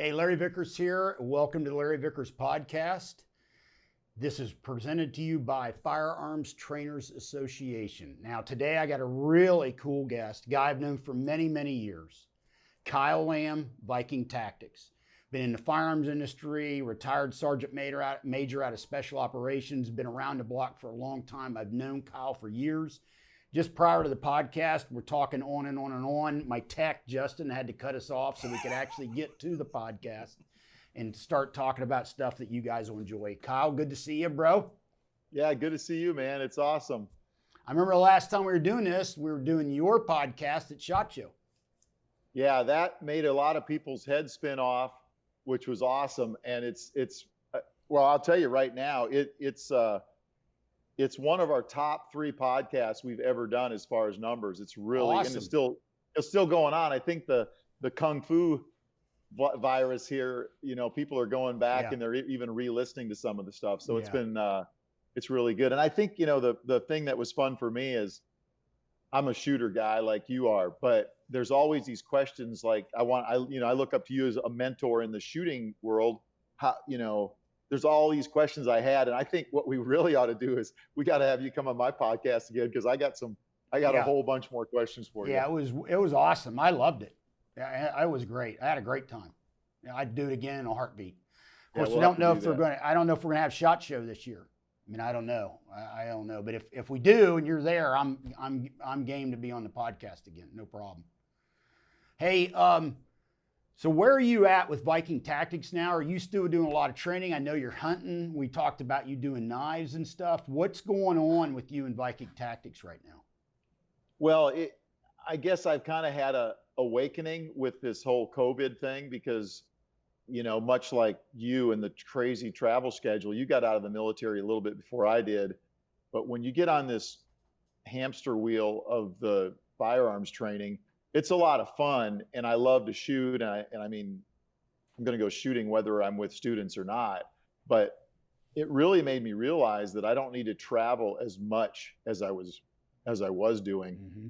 Hey, Larry Vickers here. Welcome to the Larry Vickers podcast. This is presented to you by Firearms Trainers Association. Now, today I got a really cool guest, a guy I've known for many, many years. Kyle Lamb, Viking Tactics. Been in the firearms industry, retired sergeant major out of special operations, been around the block for a long time. I've known Kyle for years. Just prior to the podcast, we're talking on and on and on. My tech, Justin, had to cut us off so we could actually get to the podcast and start talking about stuff that you guys will enjoy. Kyle, good to see you, bro. Yeah, good to see you, man. It's awesome. I remember the last time we were doing this, we were doing your podcast at SHOT Show. Yeah, that made a lot of people's heads spin off, which was awesome. And it's well, I'll tell you right now, it's one of our top 3 podcasts we've ever done as far as numbers. It's really awesome. And it's still going on. I think the Kung Fu virus here, people are going back and they're even re-listening to some of the stuff. So it's been it's really good. And I think, the thing that was fun for me is I'm a shooter guy like you are, but there's always these questions like I look up to you as a mentor in the shooting world. How, there's all these questions I had. And I think what we really ought to do is we got to have you come on my podcast again, because I got a whole bunch more questions for you. Yeah, it was awesome. I loved it. Yeah, it was great. I had a great time. I'd do it again in a heartbeat. Of course, I don't know if we're going to have SHOT Show this year. I mean, I don't know. I don't know. But if we do and you're there, I'm game to be on the podcast again. No problem. Hey, so where are you at with Viking Tactics now? Are you still doing a lot of training? I know you're hunting. We talked about you doing knives and stuff. What's going on with you and Viking Tactics right now? Well, I guess I've kind of had a awakening with this whole COVID thing because, much like you and the crazy travel schedule, you got out of the military a little bit before I did. But when you get on this hamster wheel of the firearms training, it's a lot of fun, and I love to shoot. And I mean, I'm going to go shooting whether I'm with students or not. But it really made me realize that I don't need to travel as much as I was doing. Mm-hmm.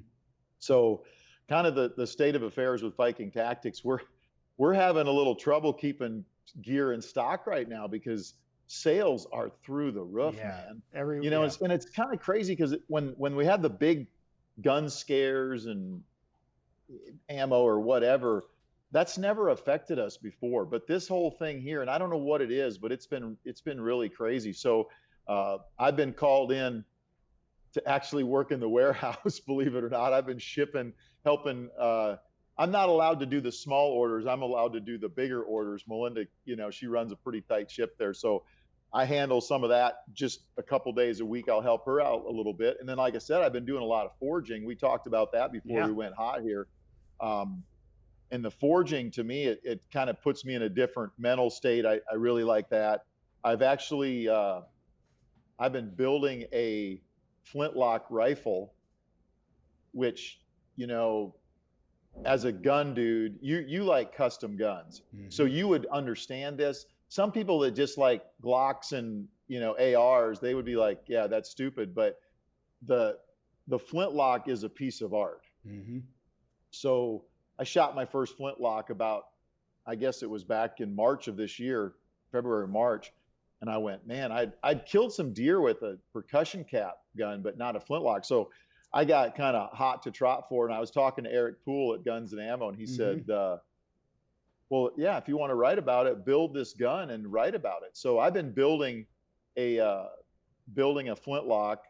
So, kind of the state of affairs with Viking Tactics, we're having a little trouble keeping gear in stock right now because sales are through the roof, man. And it's kind of crazy because when we had the big gun scares and ammo or whatever, that's never affected us before. But this whole thing here, and I don't know what it is, but it's been really crazy. So I've been called in to actually work in the warehouse, believe it or not. I've been helping. I'm not allowed to do the small orders. I'm allowed to do the bigger orders. Melinda, she runs a pretty tight ship there. So I handle some of that just a couple days a week. I'll help her out a little bit. And then, like I said, I've been doing a lot of forging. We talked about that before we went hot here. And the forging, to me, it kind of puts me in a different mental state. I really like that. I've actually, I've been building a flintlock rifle, which, as a gun dude, you like custom guns. Mm-hmm. So you would understand this. Some people that just like Glocks and, ARs, they would be like, yeah, that's stupid. But the flintlock is a piece of art. Mm-hmm. So I shot my first flintlock I guess it was back in March of this year, February, March. And I went, man, I'd killed some deer with a percussion cap gun, but not a flintlock. So I got kind of hot to trot for it. And I was talking to Eric Poole at Guns and Ammo, and he said, well, yeah, if you want to write about it, build this gun and write about it. So I've been building a flintlock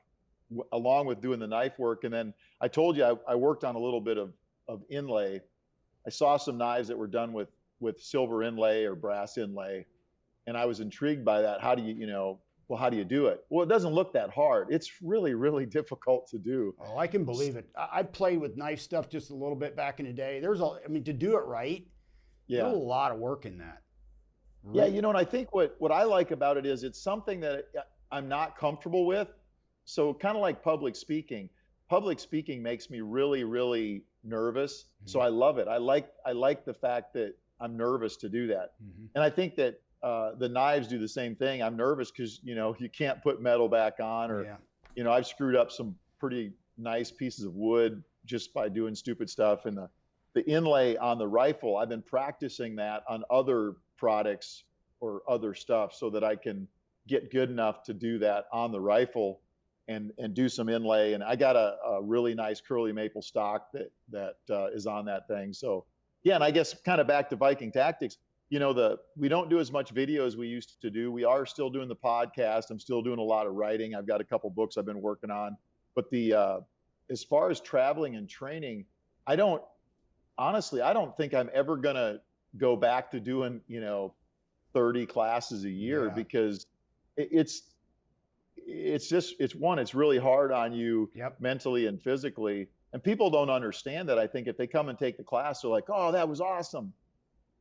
along with doing the knife work. And then I told you I worked on a little bit of inlay. I saw some knives that were done with silver inlay or brass inlay, and I was intrigued by that. How do you do it? Well, it doesn't look that hard. It's really, really difficult to do. Oh, I can believe it. I played with knife stuff just a little bit back in the day. To do it right, there's a lot of work in that. Right? Yeah, and I think what I like about it is it's something that I'm not comfortable with. So kind of like public speaking. Public speaking makes me really, really nervous. Mm-hmm. So I love it. I like the fact that I'm nervous to do that. Mm-hmm. And I think that the knives do the same thing. I'm nervous because, you can't put metal back on, or, I've screwed up some pretty nice pieces of wood just by doing stupid stuff. And the inlay on the rifle, I've been practicing that on other products or other stuff so that I can get good enough to do that on the rifle and do some inlay. And I got a really nice curly maple stock that is on that thing. So yeah, and I guess kind of back to Viking Tactics, you know, we don't do as much video as we used to do. We are still doing the podcast. I'm still doing a lot of writing. I've got a couple books I've been working on, but as far as traveling and training, honestly, I don't think I'm ever going to go back to doing, 30 classes a year, because it's really hard on you mentally and physically. And people don't understand that. I think if they come and take the class, they're like, oh, that was awesome.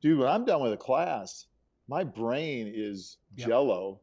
Dude, when I'm done with a class, my brain is jello.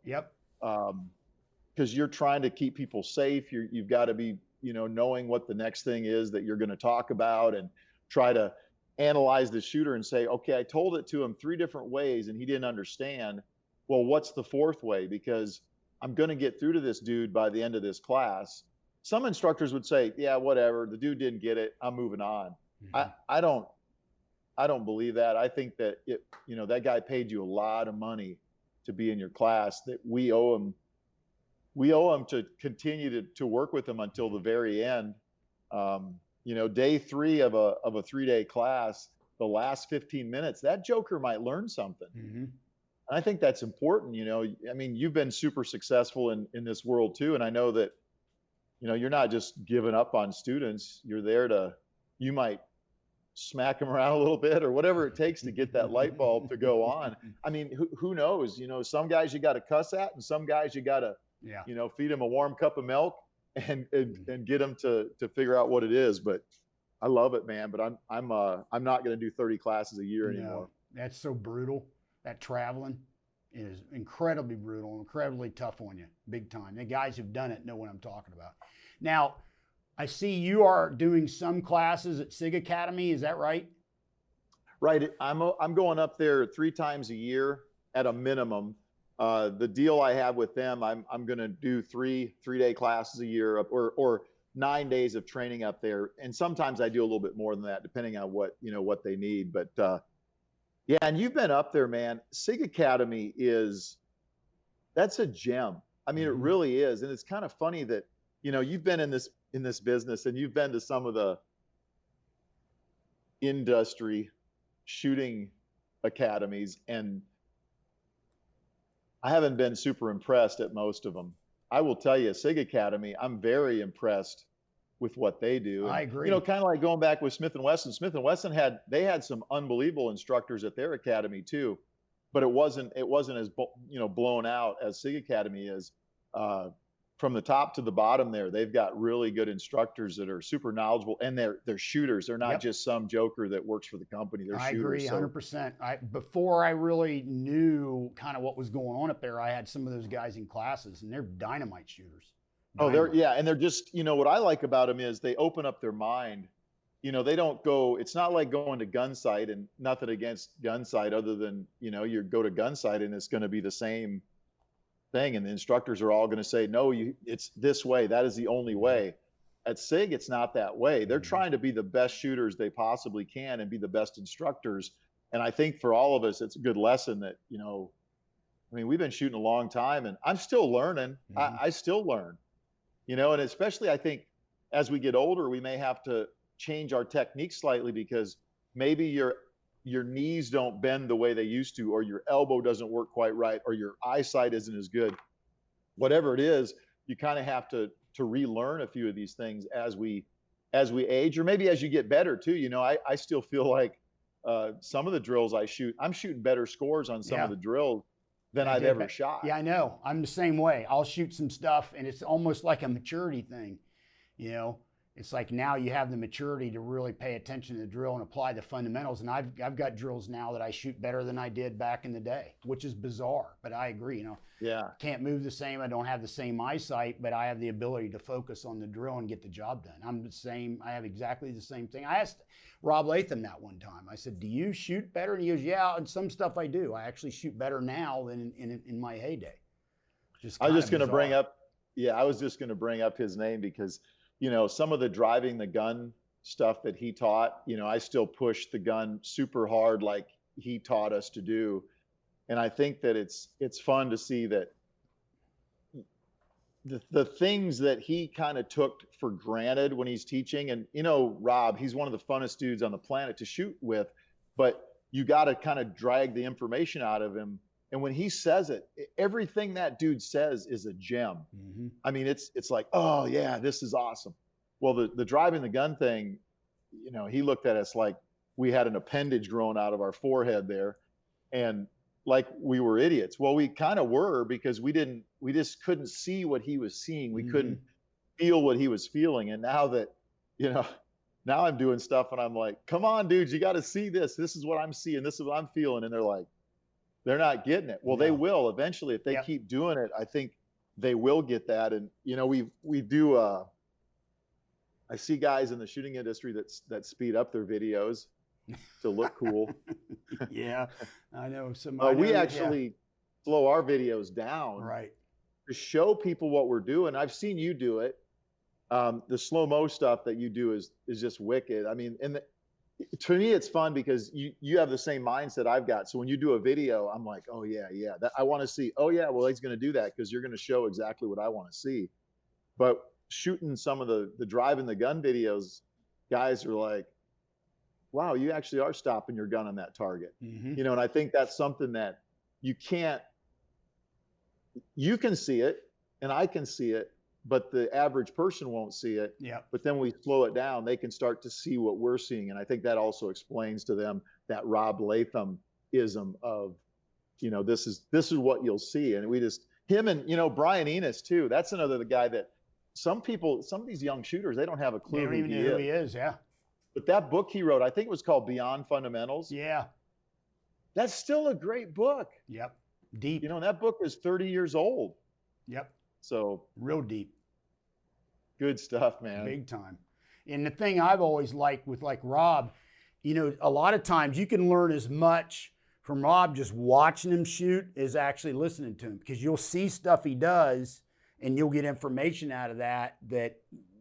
Because you're trying to keep people safe. You've got to be, knowing what the next thing is that you're going to talk about, and try to analyze the shooter and say, okay, I told it to him 3 different ways and he didn't understand. Well, what's the 4th way? Because I'm going to get through to this dude by the end of this class. Some instructors would say, yeah, whatever, the dude didn't get it, I'm moving on. I don't believe that. I think that that guy paid you a lot of money to be in your class, that we owe him to continue to work with him until the very end. Day 3 of a 3-day class, the last 15 minutes, that joker might learn something. And I think that's important. I mean, you've been super successful in this world too. And I know that, you're not just giving up on students. You're there you might smack them around a little bit or whatever it takes to get that light bulb to go on. I mean, who knows? Some guys you got to cuss at, and some guys you got to, feed them a warm cup of milk and get them to figure out what it is. But I love it, man. But I'm not going to do 30 classes a year anymore. That's so brutal. That traveling is incredibly brutal, incredibly tough on you, big time. The guys who've done it know what I'm talking about. Now, I see you are doing some classes at Sig Academy. Is that right? Right. I'm going up there 3 times a year at a minimum. The deal I have with them, I'm going to do 3-day classes a year, or 9 days of training up there. And sometimes I do a little bit more than that, depending on what they need. But yeah, and you've been up there, man. Sig Academy that's a gem. I mean, it really is. And it's kind of funny that, you've been in this business, and you've been to some of the industry shooting academies, and I haven't been super impressed at most of them. I will tell you, Sig Academy, I'm very impressed with what they do. And, I agree. Kind of like going back with Smith & Wesson. Smith & Wesson had some unbelievable instructors at their academy too, but it wasn't as blown out as Sig Academy is. From the top to the bottom there, they've got really good instructors that are super knowledgeable, and they're shooters. They're not just some joker that works for the company. They're shooters. I agree 100%. Before I really knew kind of what was going on up there, I had some of those guys in classes, and they're dynamite shooters. And they're just, what I like about them is they open up their mind. They don't go, it's not like going to Gunsight, and nothing against Gunsight other than, you go to Gunsight and it's going to be the same thing, and the instructors are all going to say, no, it's this way, that is the only way. At Sig, it's not that way. They're trying to be the best shooters they possibly can and be the best instructors. And I think for all of us, it's a good lesson that, we've been shooting a long time, and I'm still learning. I still learn, and especially I think as we get older, we may have to change our technique slightly, because maybe your knees don't bend the way they used to, or your elbow doesn't work quite right, or your eyesight isn't as good. Whatever it is, you kind of have to relearn a few of these things as we age, or maybe as you get better too. I still feel like some of the drills I'm shooting better scores on some of the drills than I've ever shot. Yeah, I know. I'm the same way. I'll shoot some stuff, and it's almost like a maturity thing. It's like now you have the maturity to really pay attention to the drill and apply the fundamentals. And I've got drills now that I shoot better than I did back in the day, which is bizarre, but I agree. Can't move the same. I don't have the same eyesight, but I have the ability to focus on the drill and get the job done. I'm the same. I have exactly the same thing. I asked Rob Latham that one time. I said, do you shoot better? And he goes, yeah, and some stuff I do. I actually shoot better now than in my heyday. I was just going to bring up his name, because some of the driving the gun stuff that he taught. I still push the gun super hard like he taught us to do. And I think that it's fun to see that the things that he kind of took for granted when he's teaching. And, Rob, he's one of the funnest dudes on the planet to shoot with, but you got to kind of drag the information out of him. And when he says it, everything that dude says is a gem. Mm-hmm. I mean, it's like, oh yeah, this is awesome. Well, the driving the gun thing, he looked at us like we had an appendage growing out of our forehead there. And like we were idiots. Well, we kind of were, because we just couldn't see what he was seeing. We couldn't feel what he was feeling. And now that, now I'm doing stuff and I'm like, come on, dudes, you got to see this. This is what I'm seeing. This is what I'm feeling. And they're like, they're not getting it. Well, they will eventually. If they keep doing it, I think they will get that. And, we do, I see guys in the shooting industry that speed up their videos to look cool. Yeah, I know. We actually slow our videos down, right, to show people what we're doing. I've seen you do it. The slow-mo stuff that you do is just wicked. I mean, to me, it's fun because you have the same mindset I've got. So when you do a video, I'm like, oh yeah, that I want to see. Oh yeah, well, he's going to do that because you're going to show exactly what I want to see. But shooting some of the driving the gun videos, guys are like, wow, you actually are stopping your gun on that target. Mm-hmm. And I think that's something that you can see it and I can see it, but the average person won't see it. Yeah. But then we slow it down, they can start to see what we're seeing. And I think that also explains to them that Rob Latham-ism of, this is what you'll see. And him and, Brian Enos too. That's another guy that some of these young shooters, they don't have a clue they don't even know who he is. Yeah. But that book he wrote, I think it was called Beyond Fundamentals. Yeah. That's still a great book. Yep. Deep. That book is 30 years old. Yep. So real deep. Good stuff, man. Big time. And the thing I've always liked with like Rob, a lot of times you can learn as much from Rob just watching him shoot as actually listening to him, because you'll see stuff he does and you'll get information out of that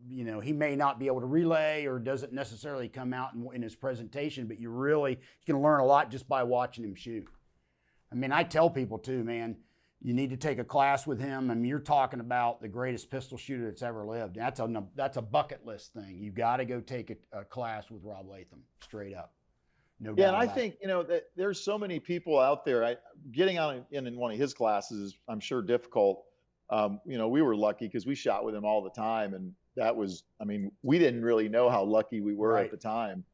he may not be able to relay or doesn't necessarily come out in his presentation, but you can learn a lot just by watching him shoot. I mean, I tell people too, man, you need to take a class with him. I mean, you're talking about the greatest pistol shooter that's ever lived. That's a bucket list thing. You got to go take a class with Rob Latham, straight up. No doubt. Yeah, and I think, that there's so many people out there. Getting on in one of his classes is, I'm sure, difficult. We were lucky because we shot with him all the time, and that was, we didn't really know how lucky we were at the time.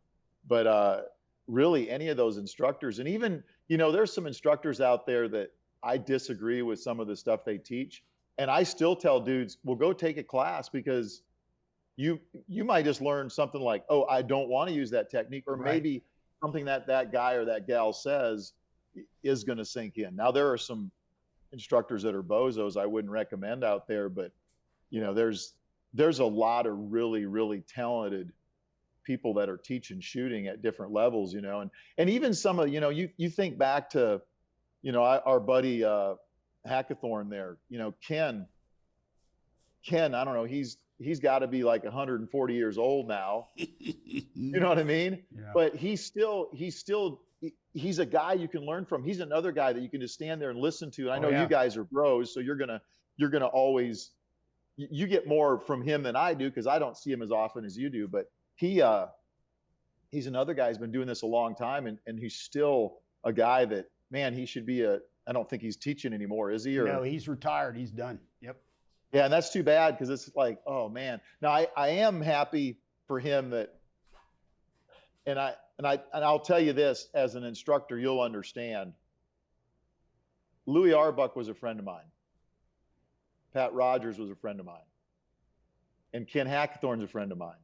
But really, any of those instructors, and even, there's some instructors out there that I disagree with some of the stuff they teach. And I still tell dudes, well, go take a class, because you might just learn something like, oh, I don't want to use that technique, or maybe something that guy or that gal says is going to sink in. Now, there are some instructors that are bozos I wouldn't recommend out there, but there's a lot of really, really talented people that are teaching shooting at different levels, and even some of, you think back to, our buddy Hackathorn there, Ken, I don't know, he's got to be like 140 years old now. You know what I mean? Yeah. But he's a guy you can learn from. He's another guy that you can just stand there and listen to. And I know you guys are bros, so you're gonna always, you get more from him than I do, because I don't see him as often as you do. But he's another guy who's been doing this a long time, and he's still a guy that, man, he should be I don't think he's teaching anymore, is he? Or, no, he's retired. He's done. Yep. Yeah, and that's too bad, because it's like, oh man. Now I am happy for him that, and I'll tell you this, as an instructor, you'll understand. Louis Arbuck was a friend of mine. Pat Rogers was a friend of mine. And Ken Hackathorn's a friend of mine.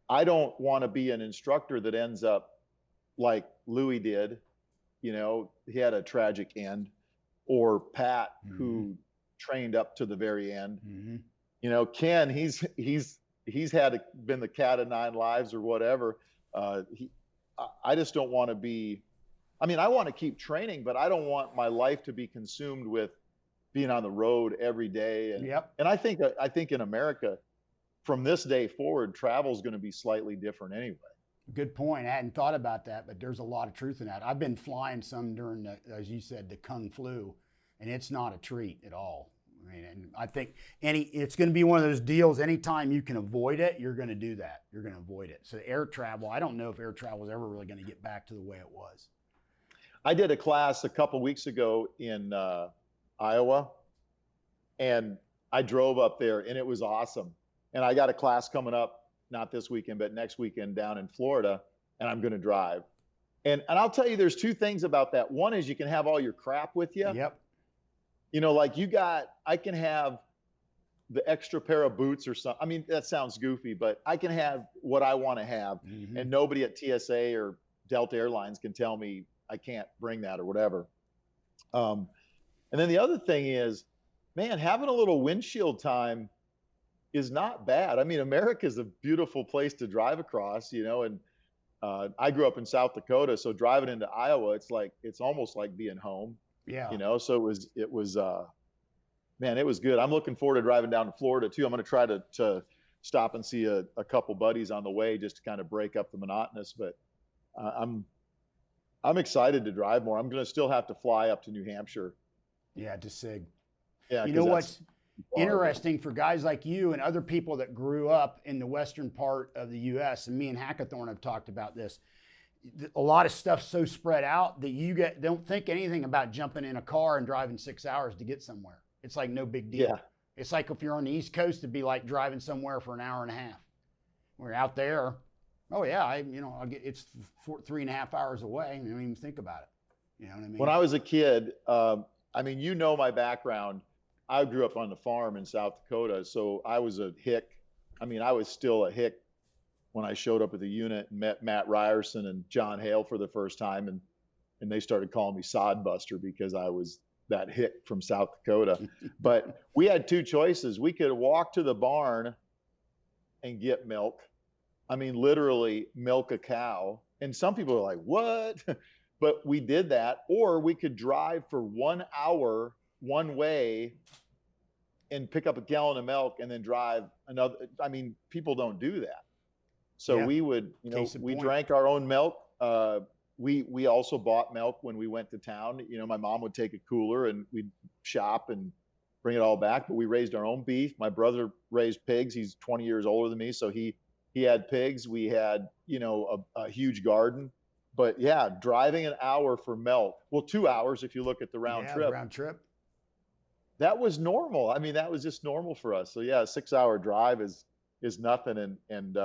I don't want to be an instructor that ends up like Louis did. He had a tragic end, or Pat, who trained up to the very end. Mm-hmm. Ken, he's been the cat of nine lives or whatever. I just don't want to be, I want to keep training, but I don't want my life to be consumed with being on the road every day. And, and I think in America, from this day forward, travel is going to be slightly different anyway. Good point. I hadn't thought about that, but there's a lot of truth in that. I've been flying some during the, as you said, the Kung Flu, and it's not a treat at all. I mean, and I think it's going to be one of those deals. Anytime you can avoid it, you're going to do that. You're going to avoid it. So air travel, I don't know if air travel is ever really going to get back to the way it was. I did a class a couple weeks ago in Iowa, and I drove up there, and it was awesome. And I got a class coming up, not this weekend, but next weekend down in Florida, and I'm going to drive. And I'll tell you, there's two things about that. One is you can have all your crap with you. Yep. You know, like I can have the extra pair of boots or something. I mean, that sounds goofy, but I can have what I want to have, and nobody at TSA or Delta Airlines can tell me I can't bring that or whatever. And then the other thing is, man, having a little windshield time is not bad. I mean, America is a beautiful place to drive across, you know, and I grew up in South Dakota, so driving into Iowa, it's almost like being home. Yeah. You know, so it was man, it was good. I'm looking forward to driving down to Florida too. I'm going to try to stop and see a couple buddies on the way just to kind of break up the monotonous, but I'm excited to drive more. I'm going to still have to fly up to New Hampshire. Yeah, to Sig. Yeah. You know what's interesting for guys like you and other people that grew up in the western part of the U.S., and me and Hackathorn have talked about this, a lot of stuff's so spread out that you don't think anything about jumping in a car and driving 6 hours to get somewhere. It's like no big deal. Yeah. It's like if you're on the East Coast, it'd be like driving somewhere for an hour and a half. We're out there. Oh yeah, it's 3.5 hours away. I don't even think about it. You know what I mean? When I was a kid, I mean, you know my background. I grew up on the farm in South Dakota, so I was a hick. I mean, I was still a hick when I showed up at the unit and met Matt Ryerson and John Hale for the first time, and they started calling me Sodbuster because I was that hick from South Dakota. But we had two choices. We could walk to the barn and get milk. I mean, literally milk a cow. And some people are like, what? But we did that. Or we could drive for 1 hour one way and pick up a gallon of milk and then drive another. I mean, people don't do that. So we would, we drank our own milk. We also bought milk when we went to town. You know, my mom would take a cooler and we'd shop and bring it all back. But we raised our own beef. My brother raised pigs. He's 20 years older than me. So he had pigs. We had, a huge garden. But yeah, driving an hour for milk. Well, 2 hours if you look at the round trip. Round trip. That was normal. I mean, that was just normal for us. So yeah, a 6 hour drive is nothing. And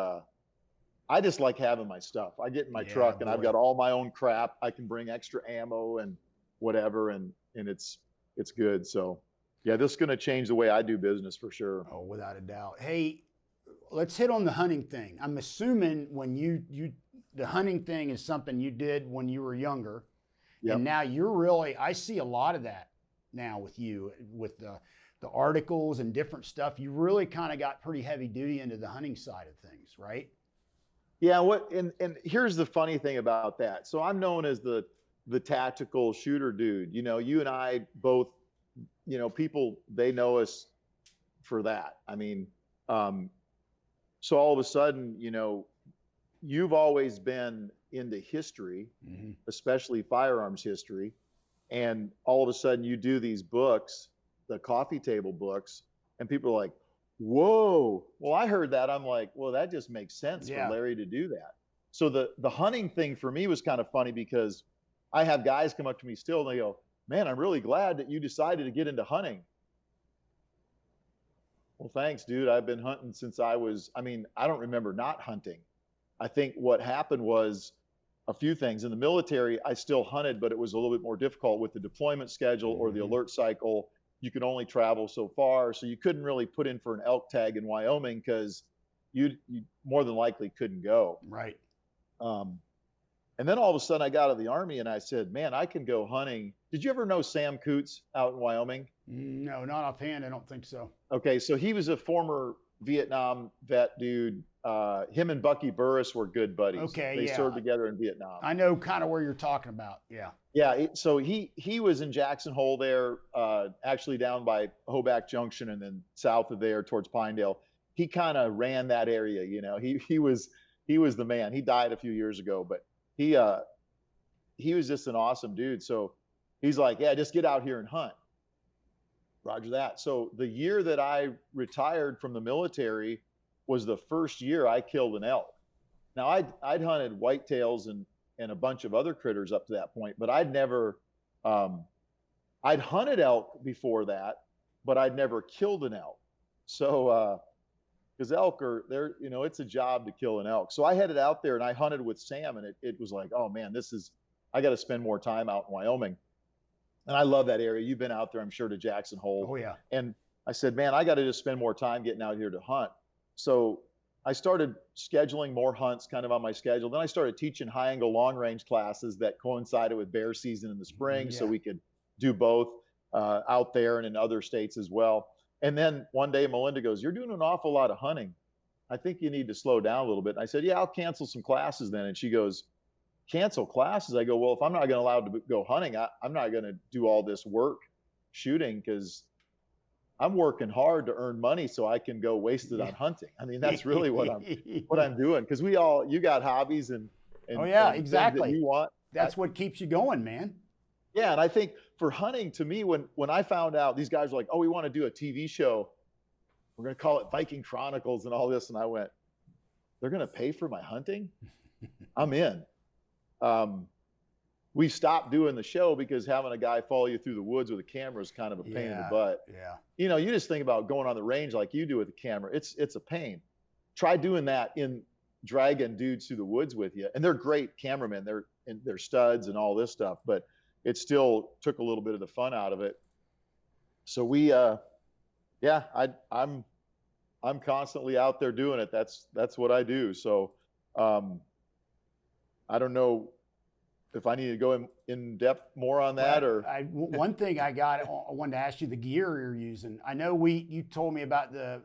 I just like having my stuff. I get in my truck and I've got all my own crap. I can bring extra ammo and whatever, and it's good. So yeah, this is going to change the way I do business for sure. Oh, without a doubt. Hey, let's hit on the hunting thing. I'm assuming when the hunting thing is something you did when you were younger. Yep. And now I see a lot of that now with you, with the articles and different stuff. You really kind of got pretty heavy duty into the hunting side of things, right? Yeah. And here's the funny thing about that. So I'm known as the tactical shooter dude. You and I both, people, they know us for that. I mean, so all of a sudden, you've always been into history, especially firearms history. And all of a sudden you do these books, the coffee table books, and people are like, whoa, well, I heard that. I'm like, well, that just makes sense for Larry to do that. So the hunting thing for me was kind of funny because I have guys come up to me still and they go, man, I'm really glad that you decided to get into hunting. Well, thanks, dude. I've been hunting since I don't remember not hunting. I think what happened was a few things. In the military, I still hunted, but it was a little bit more difficult with the deployment schedule or the alert cycle. You could only travel so far. So you couldn't really put in for an elk tag in Wyoming because you more than likely couldn't go. Right. And then all of a sudden I got out of the Army and I said, man, I can go hunting. Did you ever know Sam Coots out in Wyoming? No, not offhand. I don't think so. Okay. So he was a former Vietnam vet dude. Him and Bucky Burris were good buddies. Okay. They served together in Vietnam. I know kind of where you're talking about. Yeah. Yeah. So he was in Jackson Hole there, actually down by Hoback Junction and then south of there towards Pinedale. he kind of ran that area. You know, he was the man. He died a few years ago, but he was just an awesome dude. So he's like, yeah, just get out here and hunt. Roger that. So the year that I retired from the military was the first year I killed an elk. Now I'd hunted whitetails and a bunch of other critters up to that point, but I'd never, I'd hunted elk before that, but I'd never killed an elk. So, because elk are there, you know, it's a job to kill an elk. So I headed out there and I hunted with Sam, and it was like, oh man, I got to spend more time out in Wyoming. And I love that area. You've been out there, I'm sure, to Jackson Hole. Oh yeah. And I said, man, I got to just spend more time getting out here to hunt. So I started scheduling more hunts kind of on my schedule. Then I started teaching high angle long range classes that coincided with bear season in the spring. Yeah. So we could do both out there and in other states as well. And then one day Melinda goes, you're doing an awful lot of hunting. I think you need to slow down a little bit. And I said, yeah, I'll cancel some classes then. And she goes, cancel classes? I go, well, if I'm not going to allow to go hunting, I'm not going to do all this work shooting, because I'm working hard to earn money so I can go waste it on hunting. I mean, that's really what I'm doing. Because you got hobbies and oh yeah, and exactly. that you want. That's what keeps you going, man. Yeah, and I think for hunting, to me, when I found out these guys were like, oh, we want to do a TV show, we're going to call it Viking Chronicles and all this, and I went, they're going to pay for my hunting? I'm in. We stopped doing the show because having a guy follow you through the woods with a camera is kind of a pain in the butt. Yeah. You know, you just think about going on the range like you do with a camera. It's a pain. Try doing that in dragging dudes through the woods with you. And they're great cameramen. They're studs and all this stuff, but it still took a little bit of the fun out of it. So I'm constantly out there doing it. That's what I do. So, I don't know if I need to go in depth more on that, or one thing I wanted to ask you, the gear you're using. I know you told me about the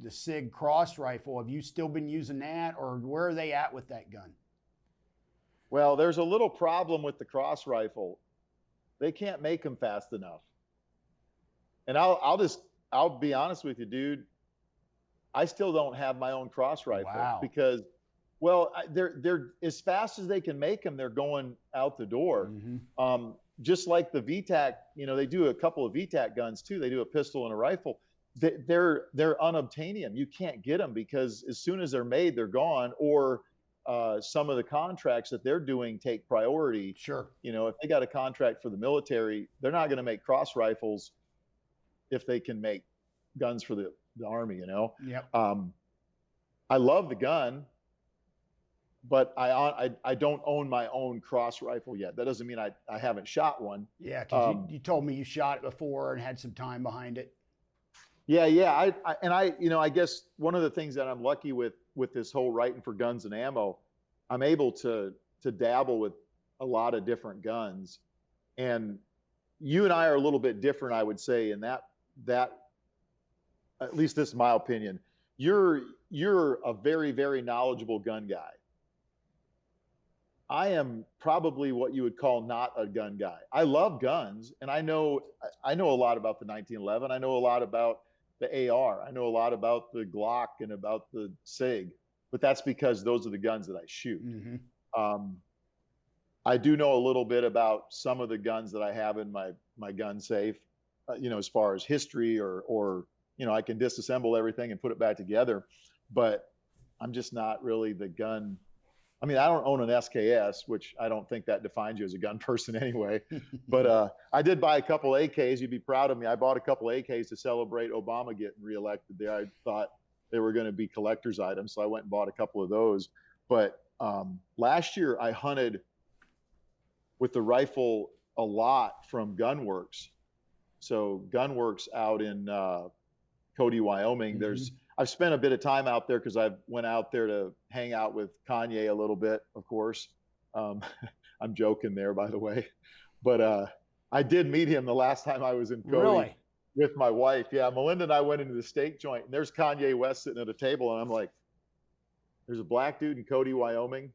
Sig Cross Rifle. Have you still been using that, or where are they at with that gun? Well, there's a little problem with the Cross Rifle. They can't make them fast enough. And I'll be honest with you, dude. I still don't have my own Cross Rifle because, well, they're as fast as they can make them. They're going out the door. Mm-hmm. Just like the VTAC, you know, they do a couple of VTAC guns too. They do a pistol and a rifle. They're unobtainium. You can't get them because as soon as they're made, they're gone. Or some of the contracts that they're doing take priority. Sure. You know, if they got a contract for the military, they're not going to make cross rifles if they can make guns for the Army, you know? Yep. I love the gun, but I don't own my own cross rifle yet. That doesn't mean I haven't shot one. Yeah, because you told me you shot it before and had some time behind it. Yeah. I guess one of the things that I'm lucky with this whole writing for guns and ammo, I'm able to dabble with a lot of different guns. And you and I are a little bit different, I would say, in that at least this is my opinion. You're a very, very knowledgeable gun guy. I am probably what you would call not a gun guy. I love guns, and I know a lot about the 1911. I know a lot about the AR. I know a lot about the Glock and about the Sig, but that's because those are the guns that I shoot. Mm-hmm. I do know a little bit about some of the guns that I have in my gun safe, as far as history or I can disassemble everything and put it back together, but I'm just not really the gun. I mean, I don't own an SKS, which I don't think that defines you as a gun person anyway. But I did buy a couple AKs. You'd be proud of me. I bought a couple AKs to celebrate Obama getting reelected there. I thought they were going to be collector's items, so I went and bought a couple of those. But last year I hunted with the rifle a lot from Gunworks. So Gunworks out in Cody, Wyoming. Mm-hmm. I've spent a bit of time out there because I went out there to hang out with Kanye a little bit, of course. I'm joking there, by the way. But I did meet him the last time I was in Cody with my wife. Yeah, Melinda and I went into the steak joint, and there's Kanye West sitting at a table, and I'm like, there's a black dude in Cody, Wyoming.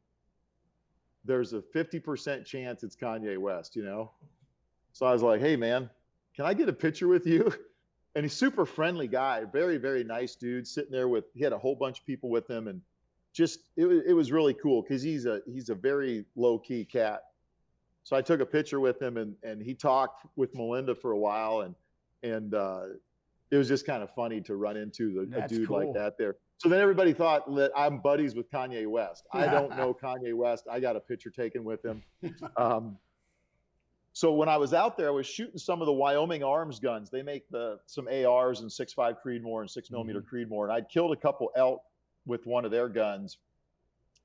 There's a 50% chance it's Kanye West, So I was like, hey, man, can I get a picture with you? and he's super friendly guy, very, very nice dude, sitting there he had a whole bunch of people with him, and just, it was really cool because he's a very low key cat. So I took a picture with him, and he talked with Melinda for a while, and it was just kind of funny to run into a dude cool. like that there. So then everybody thought that I'm buddies with Kanye West. I don't know Kanye West. I got a picture taken with him. So when I was out there, I was shooting some of the Wyoming Arms guns. They make some ARs and 6.5 Creedmoor and 6mm Creedmoor. And I'd killed a couple elk with one of their guns,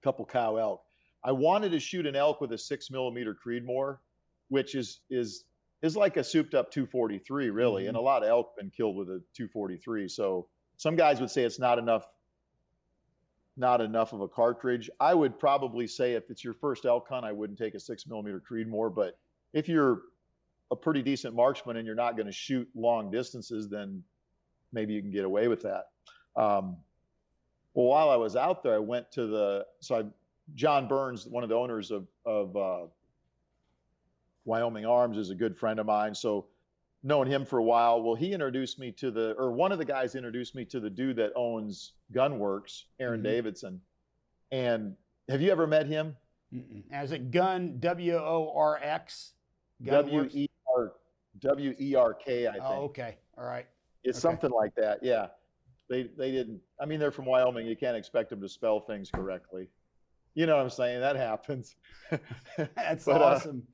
a couple cow elk. I wanted to shoot an elk with a 6mm Creedmoor, which is like a souped up 243, really. And a lot of elk have been killed with a 243. So some guys would say it's not enough of a cartridge. I would probably say if it's your first elk hunt, I wouldn't take a 6mm Creedmoor, but if you're a pretty decent marksman and you're not going to shoot long distances, then maybe you can get away with that. Well, while I was out there, I went to John Burns, one of the owners of Wyoming Arms, is a good friend of mine. So known him for a while. Well, he introduced me one of the guys introduced me to the dude that owns Gunworks, Aaron Davidson. And have you ever met him? As a gun, WORX? WERK, I think. Oh, okay. All right. It's something like that. Yeah. They didn't, I mean, they're from Wyoming. You can't expect them to spell things correctly. You know what I'm saying? That happens. That's awesome.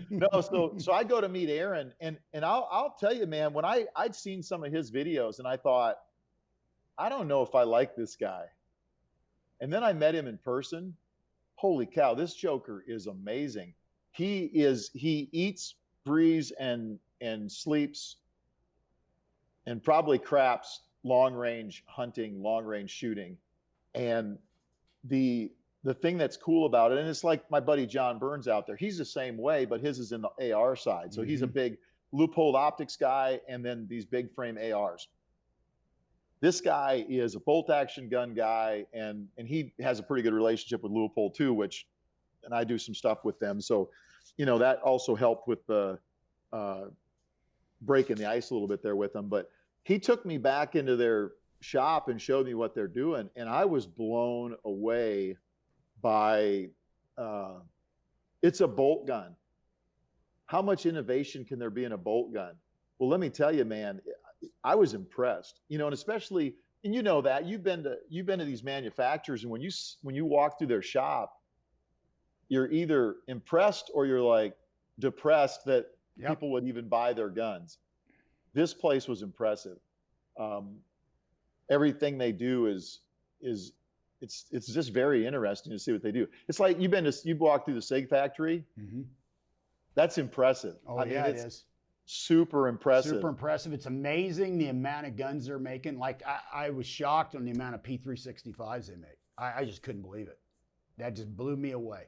No, so I go to meet Aaron, and I'll tell you, man, when I'd seen some of his videos and I thought, I don't know if I like this guy. And then I met him in person. Holy cow, this joker is amazing. He eats, breathes, and sleeps and probably craps long range hunting, long range shooting. And the thing that's cool about it, and it's like my buddy John Burns out there, he's the same way, but his is in the AR side. So he's a big loophole optics guy, and then these big frame ARs. This guy is a bolt action gun guy, and he has a pretty good relationship with Leupold too, and I do some stuff with them. So, that also helped with the breaking the ice a little bit there with them. But he took me back into their shop and showed me what they're doing, and I was blown away by it's a bolt gun. How much innovation can there be in a bolt gun? Well, let me tell you, man, I was impressed, and especially, and that you've been to these manufacturers, and when you walk through their shop, you're either impressed or you're like depressed that people would even buy their guns. This place was impressive. Everything they do is it's just very interesting to see what they do. It's like you've walked through the Sig factory. That's impressive. Oh, I mean, it is. Super impressive. Super impressive. It's amazing the amount of guns they're making. Like I was shocked on the amount of P365s they make. I just couldn't believe it. That just blew me away.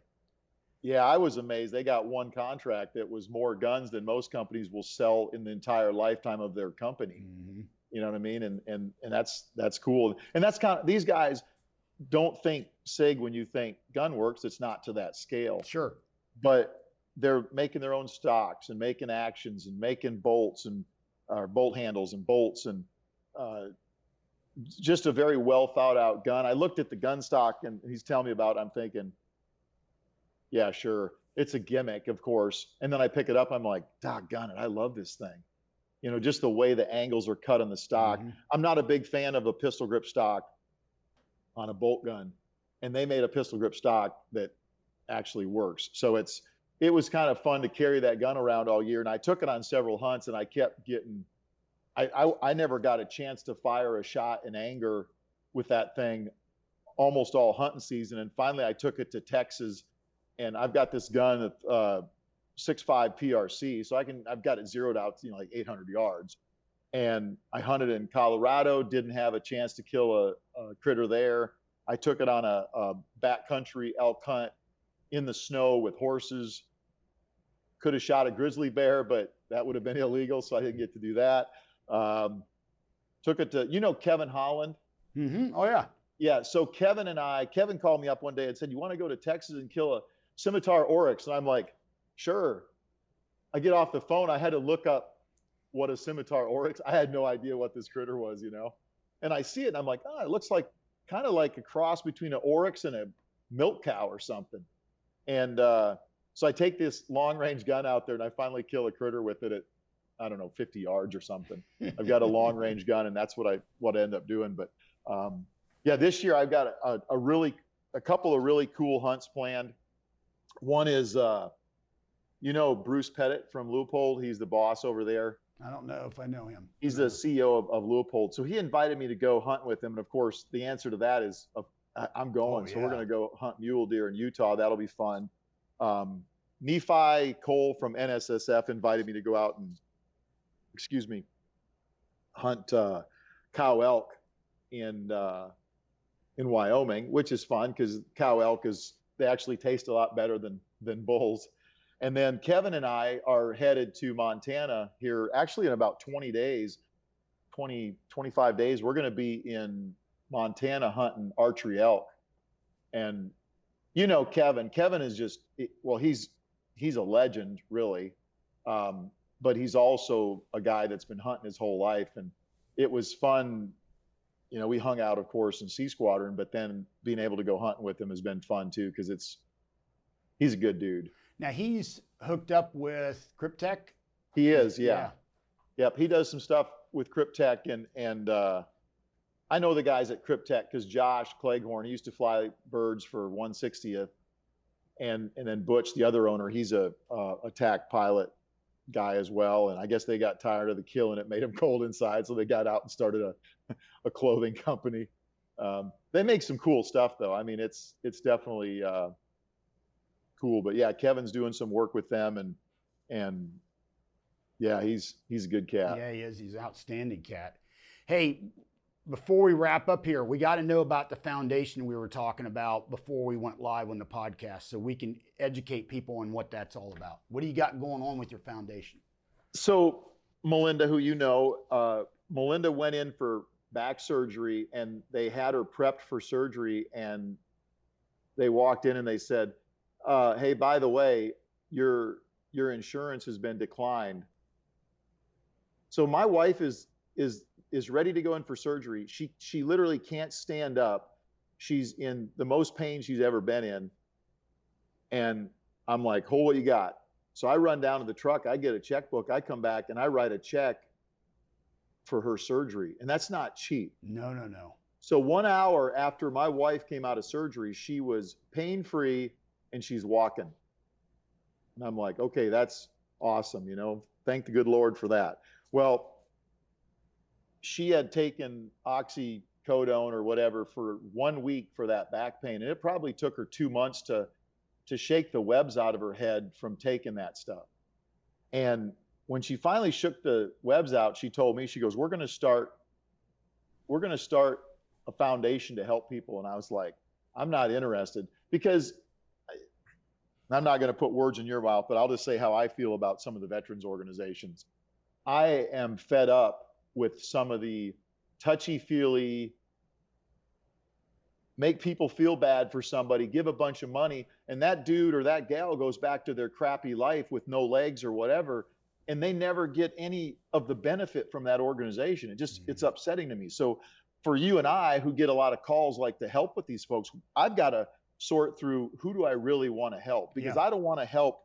Yeah, I was amazed. They got one contract that was more guns than most companies will sell in the entire lifetime of their company. You know what I mean? And that's cool. And that's kind of, these guys don't think Sig when you think Gunworks. It's not to that scale. Sure. But they're making their own stocks and making actions and making bolts and bolt handles and bolts, and just a very well thought out gun. I looked at the gun stock and he's telling me about it. I'm thinking, yeah, sure. It's a gimmick, of course. And then I pick it up. I'm like, doggone it. I love this thing. Just the way the angles are cut on the stock. I'm not a big fan of a pistol grip stock on a bolt gun. And they made a pistol grip stock that actually works. So it was kind of fun to carry that gun around all year. And I took it on several hunts, and I kept getting, I never got a chance to fire a shot in anger with that thing almost all hunting season. And finally I took it to Texas, and I've got this gun at 6.5 PRC. So I've got it zeroed out to, like 800 yards. And I hunted in Colorado, didn't have a chance to kill a critter there. I took it on a backcountry elk hunt in the snow with horses. Could have shot a grizzly bear, but that would have been illegal, so I didn't get to do that. Took it to, Kevin Holland? Oh, yeah. Yeah, so Kevin called me up one day and said, you want to go to Texas and kill a scimitar oryx? And I'm like, sure. I get off the phone. I had to look up what a scimitar oryx. I had no idea what this critter was, and I see it and I'm like, oh, it looks like kind of like a cross between an oryx and a milk cow or something. And so I take this long range gun out there and I finally kill a critter with it at, I don't know, 50 yards or something. I've got a long range gun and that's what I end up doing. But yeah, this year I've got a couple of really cool hunts planned. One is, Bruce Pettit from Leupold. He's the boss over there. I don't know if I know him. He's the CEO of Leupold. So he invited me to go hunt with him. And of course, the answer to that is I'm going. So we're going to go hunt mule deer in Utah. That'll be fun. Nephi Cole from NSSF invited me to go out and, hunt cow elk in Wyoming, which is fun because cow elk they actually taste a lot better than bulls. And then Kevin and I are headed to Montana here, actually in about 25 days. We're going to be in Montana hunting archery elk. And Kevin is just, well, he's a legend, really. But he's also a guy that's been hunting his whole life. And it was fun. We hung out, of course, in Sea Squadron, but then being able to go hunting with him has been fun too, because he's a good dude. Now he's hooked up with Kryptek. He is, yeah. Yep, he does some stuff with Kryptek, and I know the guys at Kryptek because Josh Cleghorn, he used to fly birds for 160th, and then Butch, the other owner, he's a TAC pilot guy as well. And I guess they got tired of the kill and it made them cold inside, so they got out and started a clothing company. They make some cool stuff though. I mean, it's definitely cool. But yeah, Kevin's doing some work with them, and yeah, he's a good cat. Yeah, he is. He's an outstanding cat. Hey, before we wrap up here, we got to know about the foundation we were talking about before we went live on the podcast, so we can educate people on what that's all about. What do you got going on with your foundation? So Melinda, who Melinda went in for back surgery, and they had her prepped for surgery, and they walked in and they said, hey, by the way, your insurance has been declined. So my wife is ready to go in for surgery. She literally can't stand up. She's in the most pain she's ever been in. And I'm like, "Oh, what you got?" So I run down to the truck, I get a checkbook, I come back and I write a check for her surgery. And that's not cheap. No. So 1 hour after my wife came out of surgery, she was pain-free and she's walking. And I'm like, okay, that's awesome. Thank the good Lord for that. Well, she had taken oxycodone or whatever for 1 week for that back pain. And it probably took her 2 months to shake the webs out of her head from taking that stuff. And when she finally shook the webs out, she told me, she goes, we're going to start a foundation to help people. And I was like, I'm not interested, because I'm not going to put words in your mouth, but I'll just say how I feel about some of the veterans organizations. I am fed up with some of the touchy-feely, make people feel bad for somebody, give a bunch of money, and that dude or that gal goes back to their crappy life with no legs or whatever, and they never get any of the benefit from that organization. It's upsetting to me. So for you and I, who get a lot of calls like to help with these folks, I've got to sort through, who do I really want to help? Because I don't want to help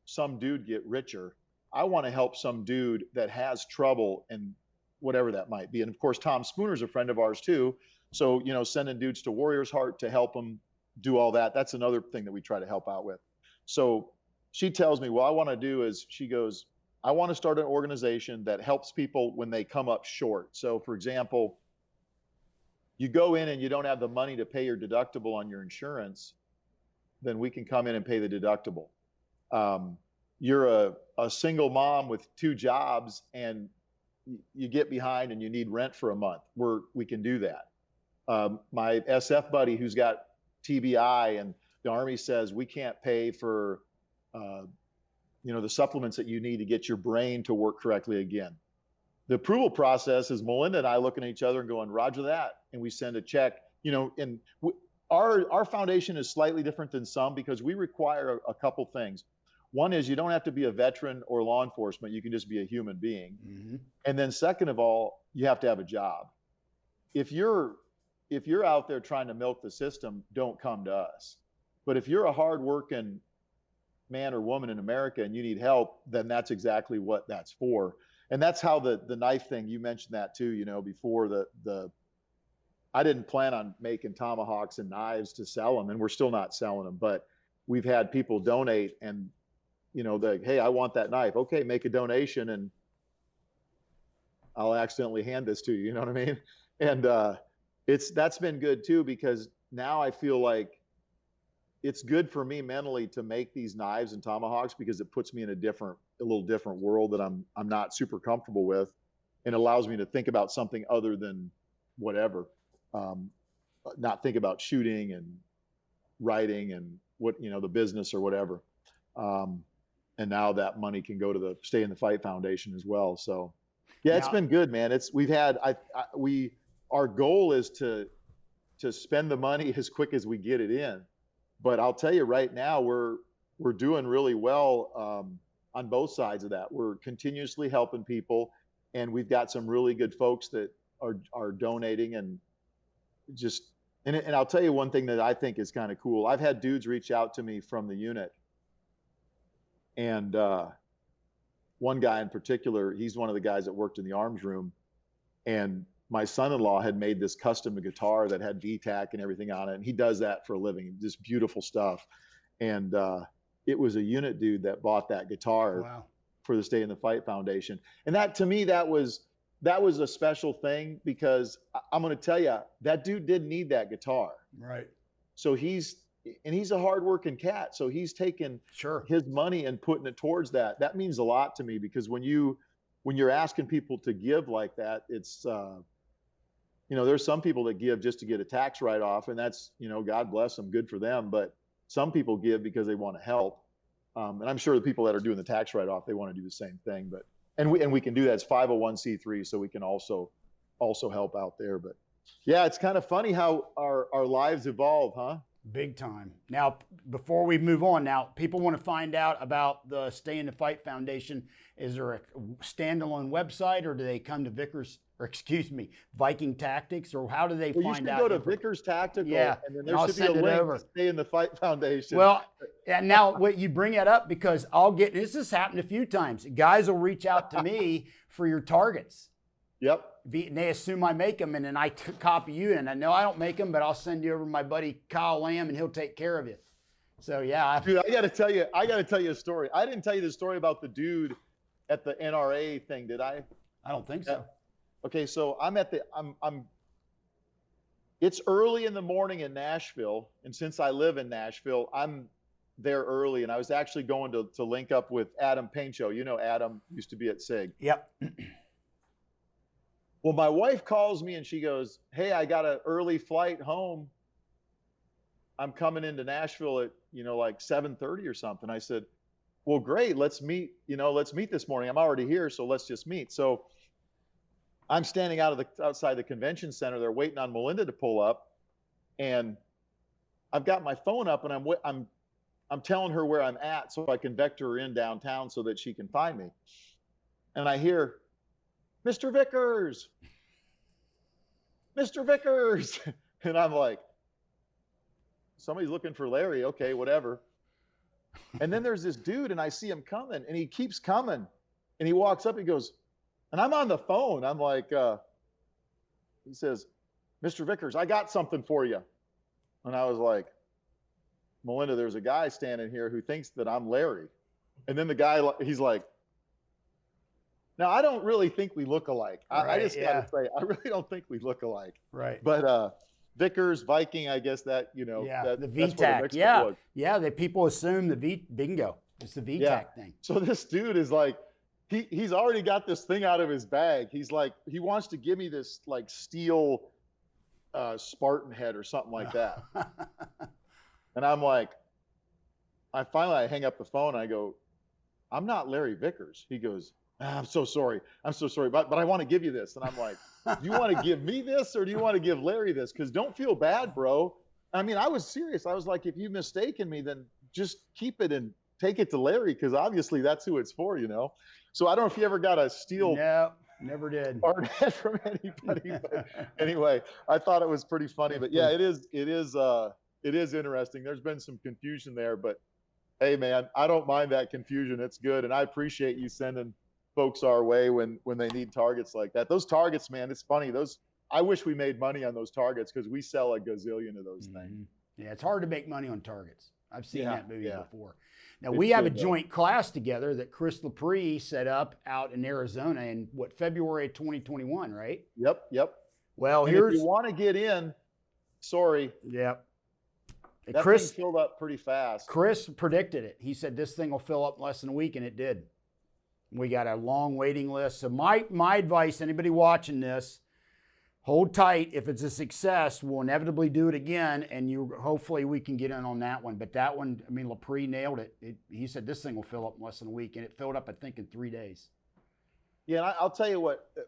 some dude get richer. I want to help some dude that has trouble, and whatever that might be. And of course, Tom Spooner's a friend of ours too. So, sending dudes to Warrior's Heart to help them do all that, that's another thing that we try to help out with. So she tells me, what I want to do is, she goes, I want to start an organization that helps people when they come up short. So for example, you go in and you don't have the money to pay your deductible on your insurance, then we can come in and pay the deductible. You're a single mom with 2 jobs and you get behind and you need rent for a month. We can do that. My SF buddy who's got TBI, and the Army says we can't pay for the supplements that you need to get your brain to work correctly again. The approval process is Melinda and I looking at each other and going, Roger that. And we send a check, and our foundation is slightly different than some because we require a couple things. One is you don't have to be a veteran or law enforcement. You can just be a human being. Mm-hmm. And then second of all, you have to have a job. If you're out there trying to milk the system, don't come to us. But if you're a hardworking man or woman in America and you need help, then that's exactly what that's for. And that's how the knife thing, you mentioned that too, you know, before I didn't plan on making tomahawks and knives to sell them, and we're still not selling them, but we've had people donate and, you know, hey, I want that knife. Okay, make a donation and I'll accidentally hand this to you. You know what I mean? And that's been good too, because now I feel like it's good for me mentally to make these knives and tomahawks, because it puts me in a little different world that I'm not super comfortable with, and allows me to think about something other than whatever, not think about shooting and writing and what, you know, the business or whatever. And now that money can go to the Stay in the Fight Foundation as well. So yeah, it's been good, man. Our goal is to spend the money as quick as we get it in. But I'll tell you right now, we're doing really well on both sides of that. We're continuously helping people, and we've got some really good folks that are donating, and I'll tell you one thing that I think is kind of cool. I've had dudes reach out to me from the unit, and one guy in particular, he's one of the guys that worked in the arms room, and my son-in-law had made this custom guitar that had VTAC and everything on it. And he does that for a living, just beautiful stuff. And it was a unit dude that bought that guitar for the Stay in the Fight Foundation. And that, to me, that was a special thing, because I'm going to tell you, that dude didn't need that guitar. Right. So he's a hardworking cat. So he's taken his money and putting it towards that. That means a lot to me, because when you're asking people to give like that, it's, you know, there's some people that give just to get a tax write-off, and that's, you know, God bless them, good for them. But some people give because they want to help. And I'm sure the people that are doing the tax write-off, they want to do the same thing. But and we can do that. It's 501c3, so we can also help out there. But yeah, it's kind of funny how our lives evolve, huh? Big time. Now, before we move on, people want to find out about the Stay in the Fight Foundation. Is there a standalone website, or do they come to Viking Tactics, or how do they find out? You should go to Vickers Tactical, yeah, and then there should be a link to Stay in the Fight Foundation. Well, and now what you bring it up, because this has happened a few times. Guys will reach out to me for your targets. Yep. And they assume I make them, and then I copy you. And I know I don't make them, but I'll send you over to my buddy Kyle Lamb, and he'll take care of you. So yeah. Dude, I got to tell you a story. I didn't tell you the story about the dude at the NRA thing, did I? I don't think so. Okay, so it's early in the morning in Nashville, and since I live in Nashville, I'm there early, and I was actually going to link up with Adam Paincho. You know, Adam used to be at Sig. Yep. Well, my wife calls me and she goes, "Hey, I got an early flight home. I'm coming into Nashville at, you know, like 7:30 or something." I said, "Well, great. Let's meet this morning. I'm already here, so let's just meet." So I'm standing outside the convention center there, waiting on Melinda to pull up, and I've got my phone up, and I'm telling her where I'm at so I can vector her in downtown so that she can find me. And I hear, "Mr. Vickers, Mr. Vickers," and I'm like, somebody's looking for Larry. Okay, whatever. And then there's this dude, and I see him coming, and he keeps coming, and he walks up, he goes, and I'm on the phone. I'm like, he says, "Mr. Vickers, I got something for you." And I was like, "Melinda, there's a guy standing here who thinks that I'm Larry." And then the guy, he's like, now I don't really think we look alike. I just got to say, I really don't think we look alike. Right. But Vickers, Viking, I guess that, you know, the VTAC. Yeah. People assume bingo. It's the VTAC thing. So this dude is like, he's already got this thing out of his bag. He's like, he wants to give me this like steel Spartan head or something like that. And I'm like, I hang up the phone and I go, "I'm not Larry Vickers." He goes, "I'm so sorry. But I want to give you this." And I'm like, "Do you want to give me this, or do you want to give Larry this? Because don't feel bad, bro." I mean, I was serious. I was like, if you've mistaken me, then just keep it and take it to Larry, because obviously that's who it's for, So I don't know if you ever got a steal No, never did. hard head from anybody. But anyway, I thought it was pretty funny. But yeah, it is interesting. There's been some confusion there, but hey, man, I don't mind that confusion. It's good, and I appreciate you sending folks our way when they need targets like that. Those targets, man, it's funny. I wish we made money on those targets, because we sell a gazillion of those things. Yeah, it's hard to make money on targets. I've seen that movie before. Now, we have a joint class together that Chris Lepre set up out in Arizona in February of 2021, right? Yep. Well, and if you want to get in, sorry. Yep. That thing filled up pretty fast. Chris predicted it. He said this thing will fill up in less than a week, and it did. We got a long waiting list. So my advice, anybody watching this, hold tight. If it's a success, we'll inevitably do it again, and hopefully we can get in on that one. But that one, I mean, Lepre nailed it. He said this thing will fill up in less than a week, and it filled up, I think, in 3 days. Yeah, and I'll tell you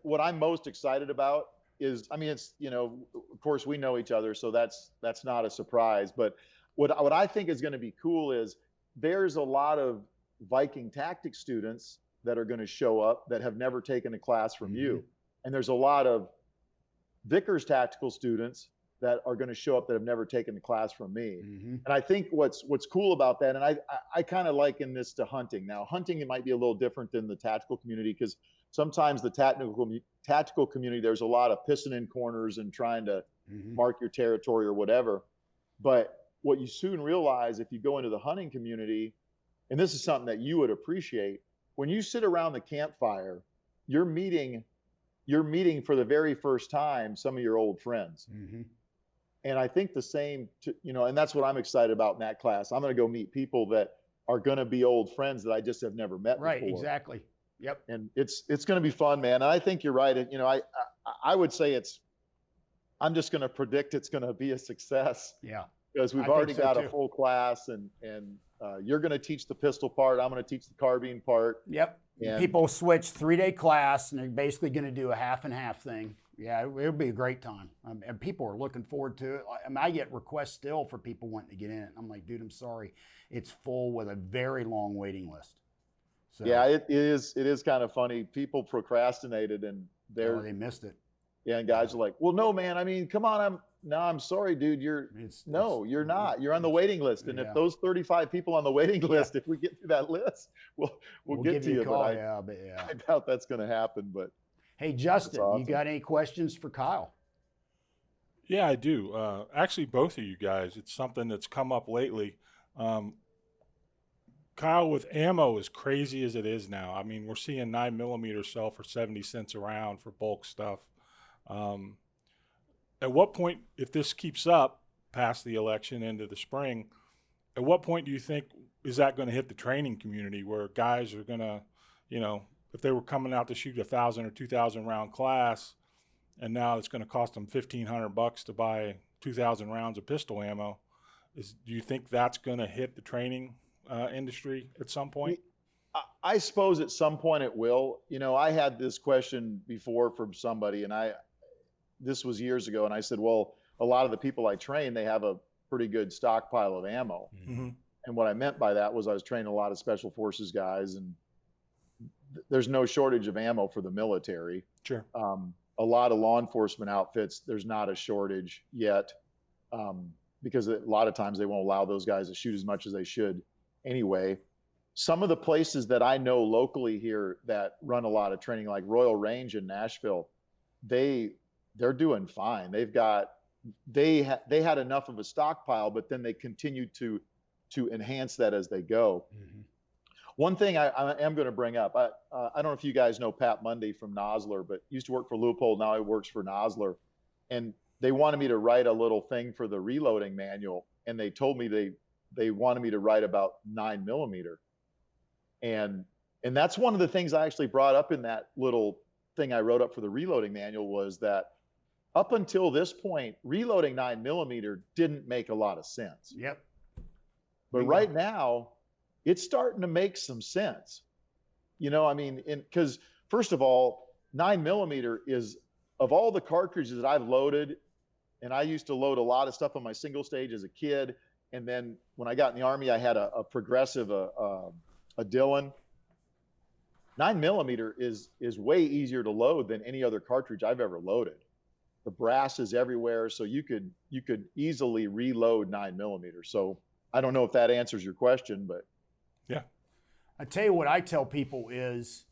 what I'm most excited about is, I mean, it's, of course we know each other, so that's not a surprise. But what I think is going to be cool is there's a lot of Viking Tactics students that are going to show up that have never taken a class from you, and there's a lot of Vickers tactical students that are going to show up that have never taken a class from me. And I think what's cool about that, and I kind of liken this to hunting. Now, hunting, it might be a little different than the tactical community, because sometimes the tactical community, there's a lot of pissing in corners and trying to mark your territory or whatever. But what you soon realize if you go into the hunting community, and this is something that you would appreciate, when you sit around the campfire, you're meeting for the very first time some of your old friends. And I think the same, and that's what I'm excited about in that class. I'm going to go meet people that are going to be old friends that I just have never met before. Right, exactly. Yep. And it's going to be fun, man. And I think you're right. I would say I'm just going to predict it's going to be a success. Yeah. Because we've already got a full class, and you're going to teach the pistol part. I'm going to teach the carbine part. Yep. And people switch 3-day class, and they're basically going to do a half and half thing. Yeah, it'll be a great time. And people are looking forward to it. I mean, I get requests still for people wanting to get in. I'm like, dude, I'm sorry. It's full with a very long waiting list. So, yeah, it is kind of funny. People procrastinated, and they missed it. Yeah, and guys are like, well, no, man. I mean, come on. I'm sorry, dude. You're not. You're on the waiting list. And if those 35 people on the waiting list, if we get through that list, we'll get to you. But I doubt that's going to happen. But hey, Justin, awesome. You got any questions for Kyle? Yeah, I do. Actually, both of you guys. It's something that's come up lately. Kyle, with ammo, as crazy as it is now, I mean, we're seeing 9mm sell for 70 cents a round for bulk stuff. At what point, if this keeps up past the election into the spring, at what point do you think is that going to hit the training community, where guys are going to, if they were coming out to shoot 1,000 or 2,000 round class, and now it's going to cost them $1,500 to buy 2,000 rounds of pistol ammo, do you think that's going to hit the training industry at some point? I suppose at some point it will. I had this question before from somebody, and this was years ago, and I said, well, a lot of the people I train, they have a pretty good stockpile of ammo. And what I meant by that was I was training a lot of special forces guys, and there's no shortage of ammo for the military. Sure. A lot of law enforcement outfits, there's not a shortage yet, because a lot of times they won't allow those guys to shoot as much as they should anyway. Some of the places that I know locally here that run a lot of training, like Royal Range in Nashville, they're doing fine. They had enough of a stockpile, but then they continued to enhance that as they go. One thing I am going to bring up, I don't know if you guys know Pat Mundy from Nosler, but used to work for Leupold, now he works for Nosler, and they wanted me to write a little thing for the reloading manual, and they told me they wanted me to write about 9mm, and that's one of the things I actually brought up in that little thing I wrote up for the reloading manual, was that up until this point, reloading 9mm didn't make a lot of sense. Yep. But right now, it's starting to make some sense. I mean, because first of all, 9mm is, of all the cartridges that I've loaded, and I used to load a lot of stuff on my single stage as a kid, And then when I got in the Army, I had a progressive, a Dillon. 9mm is way easier to load than any other cartridge I've ever loaded. The brass is everywhere, so you could easily reload 9mm. So I don't know if that answers your question, but yeah. I tell you what I tell people is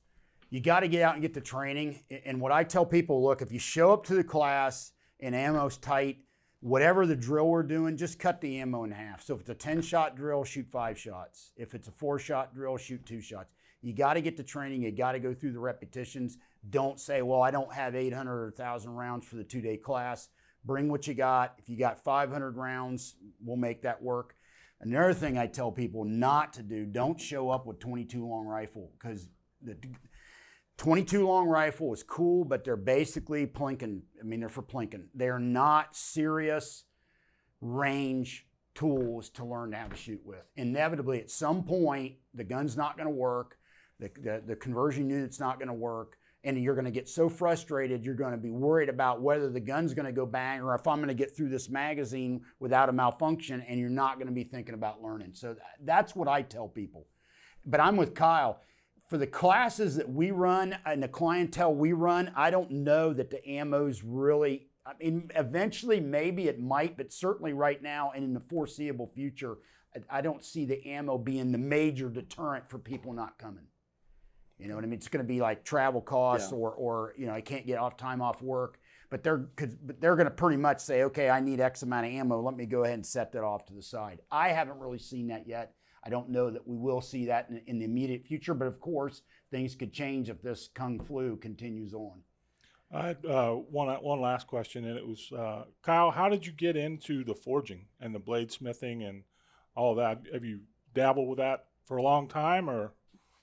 you got to get out and get the training. And what I tell people, look, if you show up to the class and ammo's tight, whatever the drill we're doing, just cut the ammo in half. So if it's a 10-shot drill, shoot 5 shots. If it's a 4-shot drill, shoot 2 shots. You got to get the training. You got to go through the repetitions. Don't say, well, I don't have 800 or 1,000 rounds for the 2-day class. Bring what you got. If you got 500 rounds, we'll make that work. Another thing I tell people not to do, don't show up with 22 long rifle, because the 22 long rifle is cool, but they're basically plinking. I mean, they're for plinking. They're not serious range tools to learn how to shoot with. Inevitably, at some point, the gun's not going to work. The conversion unit's not going to work. And you're going to get so frustrated, you're going to be worried about whether the gun's going to go bang or if I'm going to get through this magazine without a malfunction, and you're not going to be thinking about learning. So that's what I tell people. But I'm with Kyle. For the classes that we run and the clientele we run, I don't know that the ammo's really, I mean, eventually maybe it might, but certainly right now and in the foreseeable future, I don't see the ammo being the major deterrent for people not coming. You know what I mean? It's going to be like travel costs, or I can't get time off work. But they're going to pretty much say, okay, I need X amount of ammo. Let me go ahead and set that off to the side. I haven't really seen that yet. I don't know that we will see that in the immediate future. But of course, things could change if this Kung Flu continues on. I had one last question, and it was, Kyle, how did you get into the forging and the bladesmithing and all of that? Have you dabbled with that for a long time, or?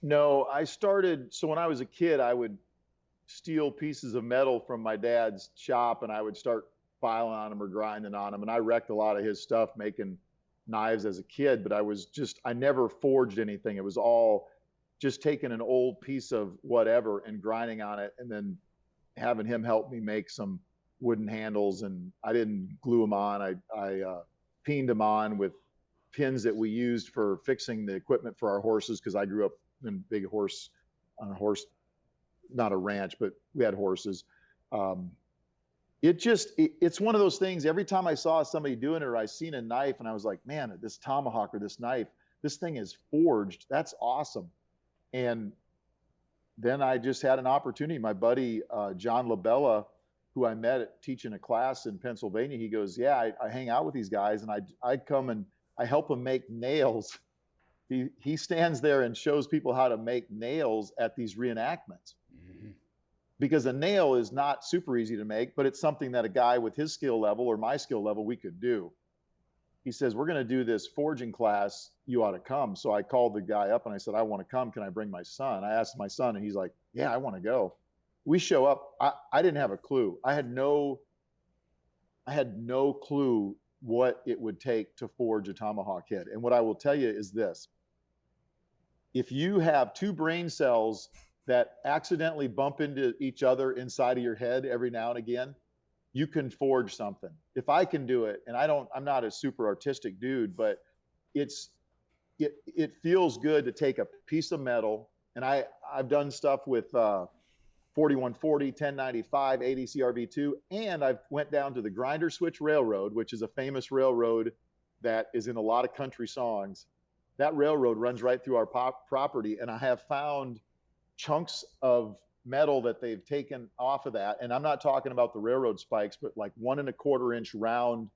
No, I started, so when I was a kid, I would steal pieces of metal from my dad's shop, and I would start filing on them or grinding on them. And I wrecked a lot of his stuff making knives as a kid, but I never forged anything. It was all just taking an old piece of whatever and grinding on it, and then having him help me make some wooden handles. And I didn't glue them on. I peened them on with pins that we used for fixing the equipment for our horses, because I grew up in big horse, on a horse, not a ranch, but we had horses. It's one of those things. Every time I saw somebody doing it, or I seen a knife, and I was like, man, this tomahawk or this knife, this thing is forged. That's awesome. And then I just had an opportunity. My buddy, John LaBella, who I met teaching a class in Pennsylvania, he goes, yeah, I hang out with these guys, and I'd come and I help them make nails. He stands there and shows people how to make nails at these reenactments. Mm-hmm. Because a nail is not super easy to make, but it's something that a guy with his skill level or my skill level, we could do. He says, we're going to do this forging class. You ought to come. So I called the guy up and I said, I want to come. Can I bring my son? I asked my son, and he's like, yeah, I want to go. We show up. I didn't have a clue. I had no clue what it would take to forge a tomahawk head. And what I will tell you is this. If you have 2 brain cells that accidentally bump into each other inside of your head every now and again, you can forge something. If I can do it, and I'm not a super artistic dude, but it feels good to take a piece of metal, and I've done stuff with 4140, 1095, 80 CRV2, and I've went down to the Grinder Switch Railroad, which is a famous railroad that is in a lot of country songs. That railroad runs right through our property, and I have found chunks of metal that they've taken off of that. And I'm not talking about the railroad spikes, but like 1 1/4 inch round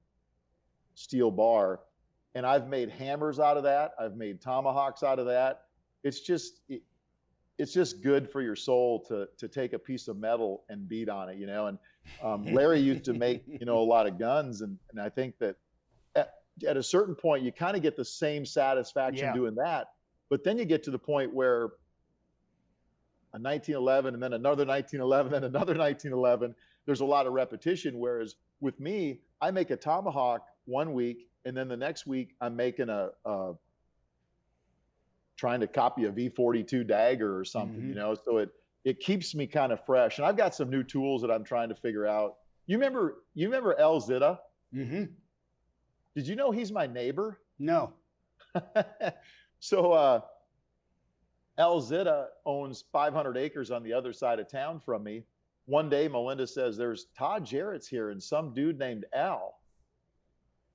steel bar. And I've made hammers out of that. I've made tomahawks out of that. It's just good for your soul to take a piece of metal and beat on it, And Larry used to make, a lot of guns. And I think that at a certain point, you kind of get the same satisfaction doing that. But then you get to the point where a 1911 and then another 1911 and another 1911, there's a lot of repetition. Whereas with me, I make a tomahawk one week, and then the next week I'm making trying to copy a V42 dagger or something, so it keeps me kind of fresh. And I've got some new tools that I'm trying to figure out. You remember El Zita? Mm-hmm. Did you know he's my neighbor? No. So Al Zita owns 500 acres on the other side of town from me. One day, Melinda says, there's Todd Jarrett's here and some dude named Al.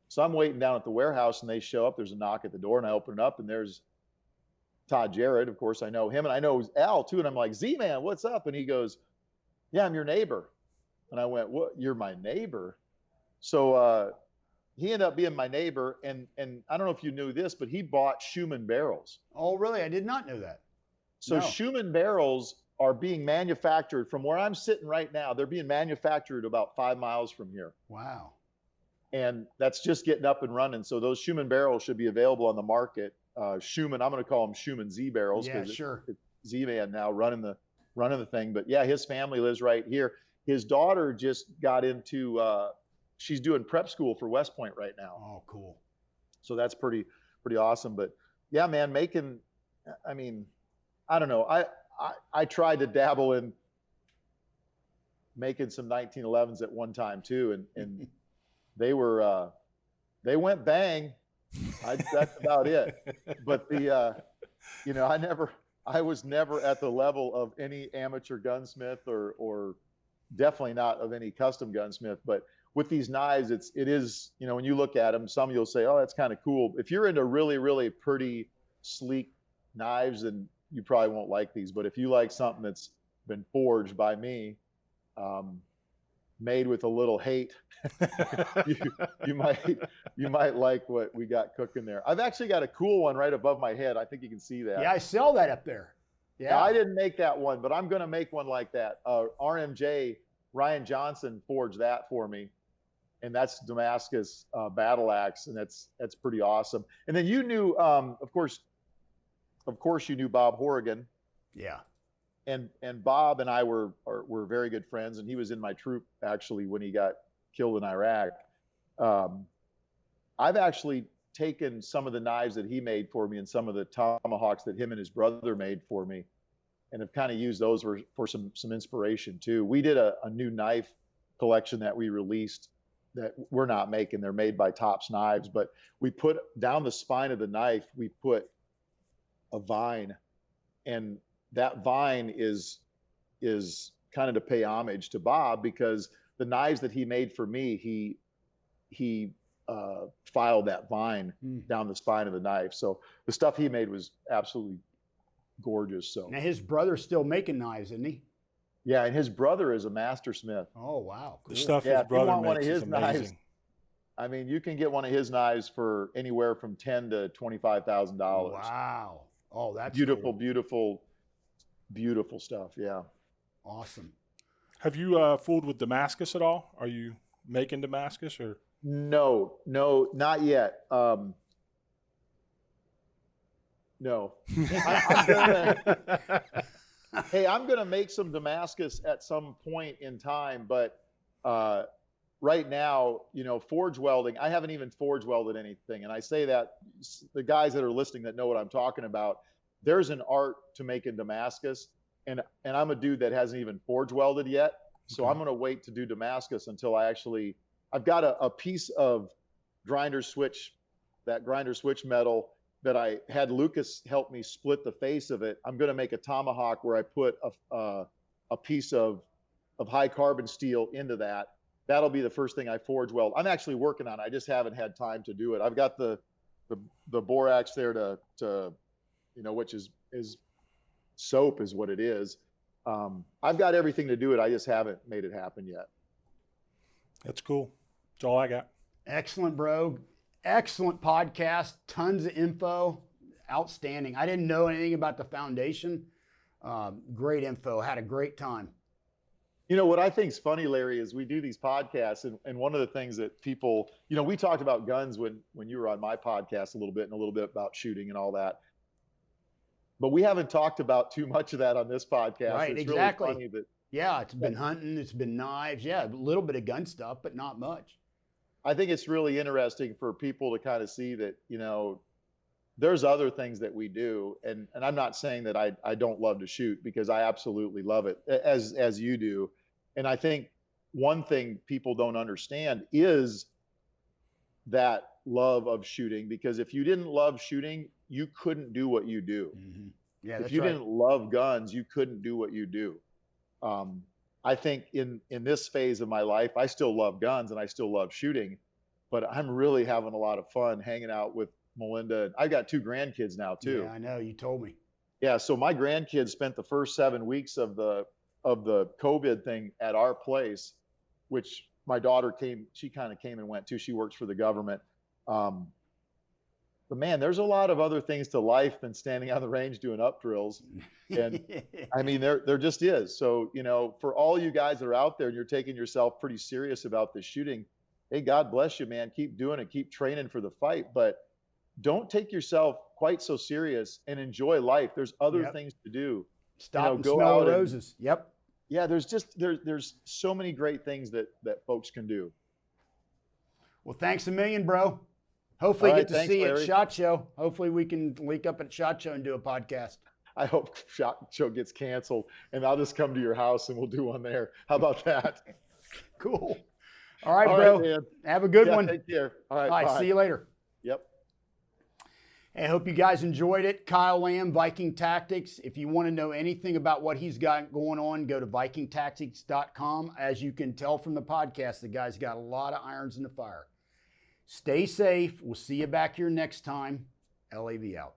So I'm waiting down at the warehouse and they show up. There's a knock at the door and I open it up and there's Todd Jarrett. Of course, I know him and I know Al too. And I'm like, Z-Man, what's up? And he goes, yeah, I'm your neighbor. And I went, what? You're my neighbor? So he ended up being my neighbor. And I don't know if you knew this, but he bought Schumann barrels. Oh, really? I did not know that. So No. Schumann barrels are being manufactured from where I'm sitting right now. They're being manufactured about 5 miles from here. Wow. And that's just getting up and running. So those Schumann barrels should be available on the market. Schumann, I'm going to call them Schumann Z barrels. Yeah, sure. It's Z-Man now running the thing. But yeah, his family lives right here. His daughter just got into, she's doing prep school for West Point right now. Oh, cool. So that's pretty awesome. But yeah, man, I mean, I don't know. I tried to dabble in making some 1911s at one time too. And they went bang. That's about it. But I was never at the level of any amateur gunsmith or definitely not of any custom gunsmith. But with these knives, it is, when you look at them, some you'll say, oh, that's kind of cool. If you're into really, really pretty, sleek knives, then you probably won't like these. But if you like something that's been forged by me, made with a little hate, you might like what we got cooking there. I've actually got a cool one right above my head. I think you can see that. Yeah, I sell that up there. Yeah. Now, I didn't make that one, but I'm going to make one like that. RMJ, Ryan Johnson forged that for me. And that's Damascus battle axe. And that's pretty awesome. And then you knew, of course you knew Bob Horrigan. Yeah. And Bob and I were very good friends, and he was in my troop actually when he got killed in Iraq. I've actually taken some of the knives that he made for me and some of the tomahawks that him and his brother made for me, and have kind of used those for some inspiration too. We did a new knife collection that we released that we're not making. They're made by Tops Knives, but we put down the spine of the knife, we put a vine, and that vine is kind of to pay homage to Bob, because the knives that he made for me, he filed that vine down the spine of the knife. So the stuff he made was absolutely gorgeous. So now his brother's still making knives, isn't he? Yeah, and his brother is a master smith. Oh, wow. Cool. The stuff Yeah, his if you want brother one of makes his is knives, amazing. I mean, you can get one of his knives for anywhere from $10,000 to $25,000. Wow. Oh, that's beautiful, cool. beautiful stuff. Yeah. Awesome. Have you fooled with Damascus at all? Are you making Damascus or? No, not yet. No. I'm gonna make some Damascus at some point in time, but right now, forge welding, I haven't even forge welded anything. And I say that the guys that are listening that know what I'm talking about, there's an art to making Damascus, and I'm a dude that hasn't even forge welded yet. So I'm gonna wait to do Damascus until I've got a piece of grinder switch metal that I had Lucas help me split the face of it. I'm going to make a tomahawk where I put a piece of high carbon steel into that. That'll be the first thing I forge weld. I'm actually working on it. I just haven't had time to do it. I've got the borax there to which is soap is what it is. I've got everything to do it. I just haven't made it happen yet. That's cool. That's all I got. Excellent, bro. Excellent podcast. Tons of info. Outstanding. I didn't know anything about the foundation. Great info. Had a great time. What I think is funny, Larry, is we do these podcasts, and one of the things that people, we talked about guns when you were on my podcast a little bit about shooting and all that. But we haven't talked about too much of that on this podcast. Right, it's exactly. Really funny that, yeah, it's been hunting, it's been knives. Yeah, a little bit of gun stuff, but not much. I think it's really interesting for people to kind of see that, there's other things that we do. And I'm not saying that I don't love to shoot, because I absolutely love it, as you do. And I think one thing people don't understand is that love of shooting, because if you didn't love shooting, you couldn't do what you do. Mm-hmm. Yeah, If that's you right. didn't love guns, you couldn't do what you do. I think in this phase of my life, I still love guns and I still love shooting, but I'm really having a lot of fun hanging out with Melinda. I've got 2 grandkids now too. Yeah, I know. You told me. Yeah, so my grandkids spent the first 7 weeks of the COVID thing at our place, which my daughter came. She kind of came and went too. She works for the government. But man, there's a lot of other things to life than standing on the range doing up drills. And I mean, there just is. So, you know, for all you guys that are out there and you're taking yourself pretty serious about this shooting, hey, God bless you, man. Keep doing it. Keep training for the fight. But don't take yourself quite so serious and enjoy life. There's other things to do. Stop and smell the roses. Yep. Yeah, there's so many great things that folks can do. Well, thanks a million, bro. Hopefully get to see you at SHOT Show. Hopefully we can link up at SHOT Show and do a podcast. I hope SHOT Show gets canceled and I'll just come to your house and we'll do one there. How about that? Cool. All right, bro. Man. Have a good one. Take care. All right. All right. Bye. See you later. Yep. Hey, I hope you guys enjoyed it. Kyle Lamb, Viking Tactics. If you want to know anything about what he's got going on, go to VikingTactics.com. As you can tell from the podcast, the guy's got a lot of irons in the fire. Stay safe. We'll see you back here next time. LAV out.